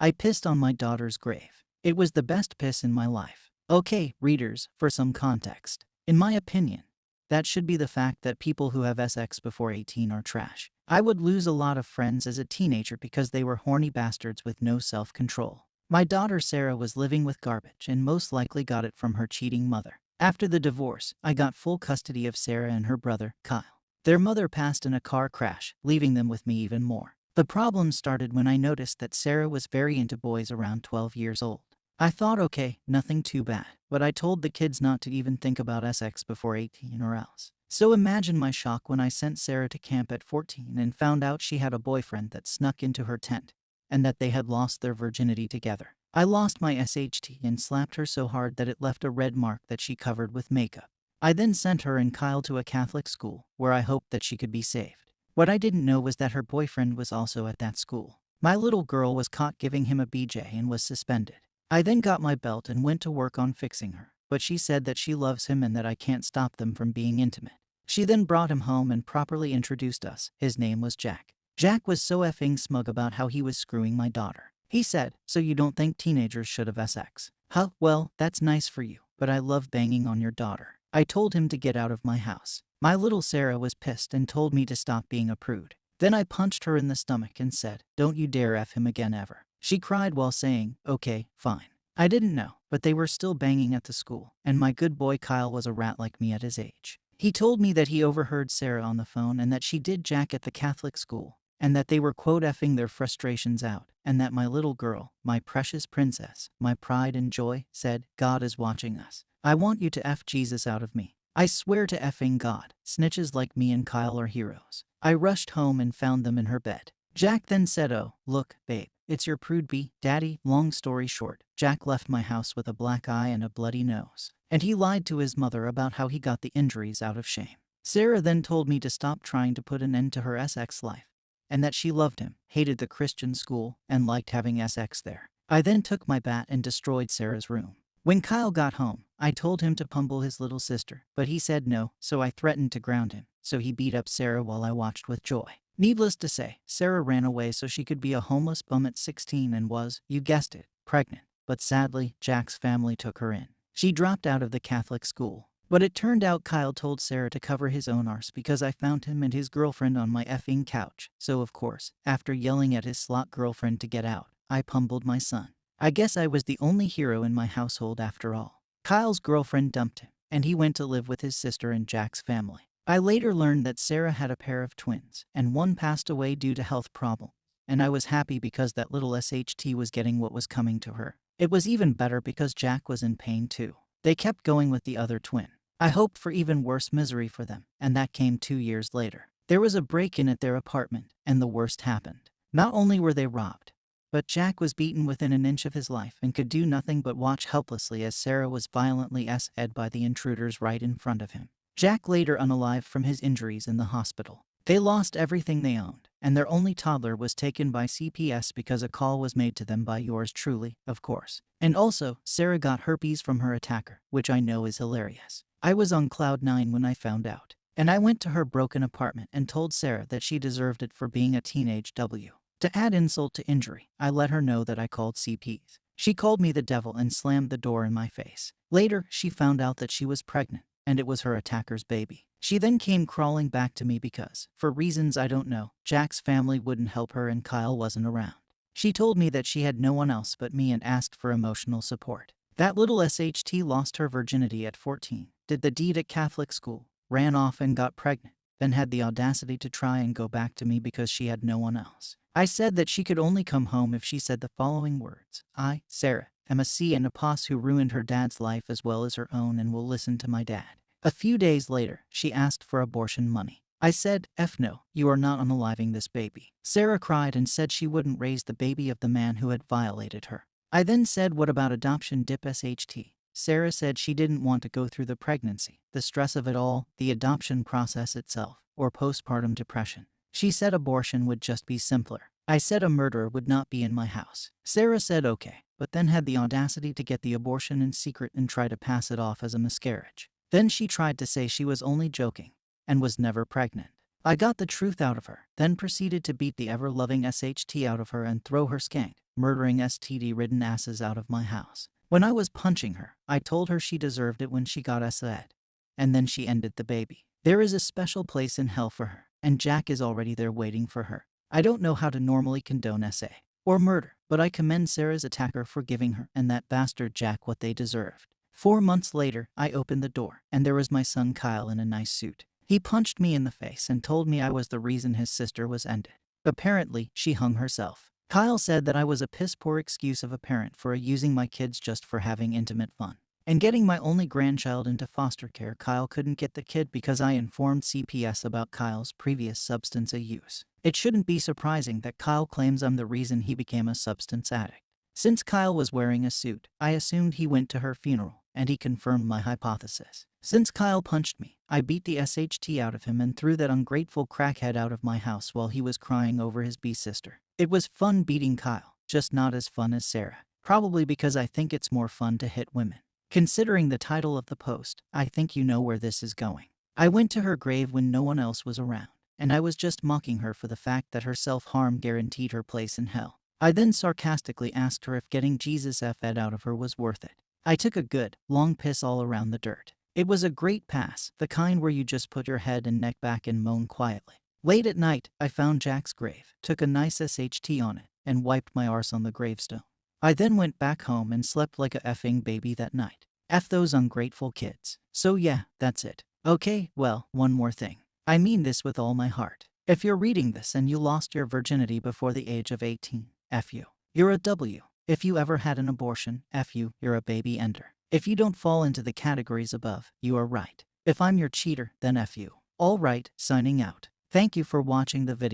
I pissed on my daughter's grave. It was the best piss in my life. Okay, readers, for some context. In my opinion, that should be the fact that people who have sex before 18 are trash. I would lose a lot of friends as a teenager because they were horny bastards with no self-control. My daughter Sarah was living with garbage and most likely got it from her cheating mother. After the divorce, I got full custody of Sarah and her brother, Kyle. Their mother passed in a car crash, leaving them with me even more. The problem started when I noticed that Sarah was very into boys around 12 years old. I thought, okay, nothing too bad, but I told the kids not to even think about sex before 18 or else. So imagine my shock when I sent Sarah to camp at 14 and found out she had a boyfriend that snuck into her tent, and that they had lost their virginity together. I lost my SHT and slapped her so hard that it left a red mark that she covered with makeup. I then sent her and Kyle to a Catholic school, where I hoped that she could be saved. What I didn't know was that her boyfriend was also at that school. My little girl was caught giving him a BJ and was suspended. I then got my belt and went to work on fixing her, but she said that she loves him and that I can't stop them from being intimate. She then brought him home and properly introduced us. His name was Jack. Jack was so effing smug about how he was screwing my daughter. He said, "So you don't think teenagers should have sex?" Huh, well, that's nice for you, but I love banging on your daughter. I told him to get out of my house. My little Sarah was pissed and told me to stop being a prude. Then I punched her in the stomach and said, "Don't you dare F him again ever." She cried while saying, "Okay, fine." I didn't know, but they were still banging at the school, and my good boy Kyle was a rat like me at his age. He told me that he overheard Sarah on the phone and that she did Jack at the Catholic school, and that they were quote effing their frustrations out, and that my little girl, my precious princess, my pride and joy, said, "God is watching us. I want you to F Jesus out of me." I swear to effing God, snitches like me and Kyle are heroes. I rushed home and found them in her bed. Jack then said, "Oh, look, babe, it's your prude B, Daddy." Long story short, Jack left my house with a black eye and a bloody nose. And he lied to his mother about how he got the injuries out of shame. Sarah then told me to stop trying to put an end to her sex life, and that she loved him, hated the Christian school, and liked having sex there. I then took my bat and destroyed Sarah's room. When Kyle got home, I told him to pummel his little sister, but he said no, so I threatened to ground him. So he beat up Sarah while I watched with joy. Needless to say, Sarah ran away so she could be a homeless bum at 16 and was, you guessed it, pregnant. But sadly, Jack's family took her in. She dropped out of the Catholic school. But it turned out Kyle told Sarah to cover his own arse because I found him and his girlfriend on my effing couch. So of course, after yelling at his slut girlfriend to get out, I pummeled my son. I guess I was the only hero in my household after all. Kyle's girlfriend dumped him, and he went to live with his sister and Jack's family. I later learned that Sarah had a pair of twins, and one passed away due to health problems, and I was happy because that little SHT was getting what was coming to her. It was even better because Jack was in pain too. They kept going with the other twin. I hoped for even worse misery for them, and that came 2 years later. There was a break-in at their apartment, and the worst happened. Not only were they robbed, but Jack was beaten within an inch of his life and could do nothing but watch helplessly as Sarah was violently s-ed by the intruders right in front of him. Jack later unalived from his injuries in the hospital. They lost everything they owned, and their only toddler was taken by CPS because a call was made to them by yours truly, of course. And also, Sarah got herpes from her attacker, which I know is hilarious. I was on cloud 9 when I found out, and I went to her broken apartment and told Sarah that she deserved it for being a teenage W. To add insult to injury, I let her know that I called CPs. She called me the devil and slammed the door in my face. Later, she found out that she was pregnant, and it was her attacker's baby. She then came crawling back to me because, for reasons I don't know, Jack's family wouldn't help her and Kyle wasn't around. She told me that she had no one else but me and asked for emotional support. That little SHT lost her virginity at 14, did the deed at Catholic school, ran off and got pregnant, then had the audacity to try and go back to me because she had no one else. I said that she could only come home if she said the following words: "I, Sarah, am a C and a POS who ruined her dad's life as well as her own and will listen to my dad." A few days later, she asked for abortion money. I said, "F no, you are not unaliving this baby." Sarah cried and said she wouldn't raise the baby of the man who had violated her. I then said, "What about adoption dip SHT?" Sarah said she didn't want to go through the pregnancy, the stress of it all, the adoption process itself, or postpartum depression. She said abortion would just be simpler. I said a murderer would not be in my house. Sarah said okay, but then had the audacity to get the abortion in secret and try to pass it off as a miscarriage. Then she tried to say she was only joking and was never pregnant. I got the truth out of her, then proceeded to beat the ever-loving SHT out of her and throw her skank, murdering STD-ridden asses out of my house. When I was punching her, I told her she deserved it when she got SA'd. And then she ended the baby. There is a special place in hell for her, and Jack is already there waiting for her. I don't know how to normally condone SA or murder, but I commend Sarah's attacker for giving her and that bastard Jack what they deserved. 4 months later, I opened the door, and there was my son Kyle in a nice suit. He punched me in the face and told me I was the reason his sister was ended. Apparently, she hung herself. Kyle said that I was a piss-poor excuse of a parent for using my kids just for having intimate fun. And getting my only grandchild into foster care, Kyle couldn't get the kid because I informed CPS about Kyle's previous substance use. It shouldn't be surprising that Kyle claims I'm the reason he became a substance addict. Since Kyle was wearing a suit, I assumed he went to her funeral, and he confirmed my hypothesis. Since Kyle punched me, I beat the SHT out of him and threw that ungrateful crackhead out of my house while he was crying over his B-sister. It was fun beating Kyle, just not as fun as Sarah. Probably because I think it's more fun to hit women. Considering the title of the post, I think you know where this is going. I went to her grave when no one else was around, and I was just mocking her for the fact that her self-harm guaranteed her place in hell. I then sarcastically asked her if getting Jesus F-ed out of her was worth it. I took a good, long piss all around the dirt. It was a great pass, the kind where you just put your head and neck back and moan quietly. Late at night, I found Jack's grave, took a nice SHT on it, and wiped my arse on the gravestone. I then went back home and slept like a effing baby that night. F those ungrateful kids. So yeah, that's it. Okay, well, one more thing. I mean this with all my heart. If you're reading this and you lost your virginity before the age of 18, F you. You're a W. If you ever had an abortion, F you, you're a baby ender. If you don't fall into the categories above, you are right. If I'm your cheater, then F you. All right, signing out. Thank you for watching the video.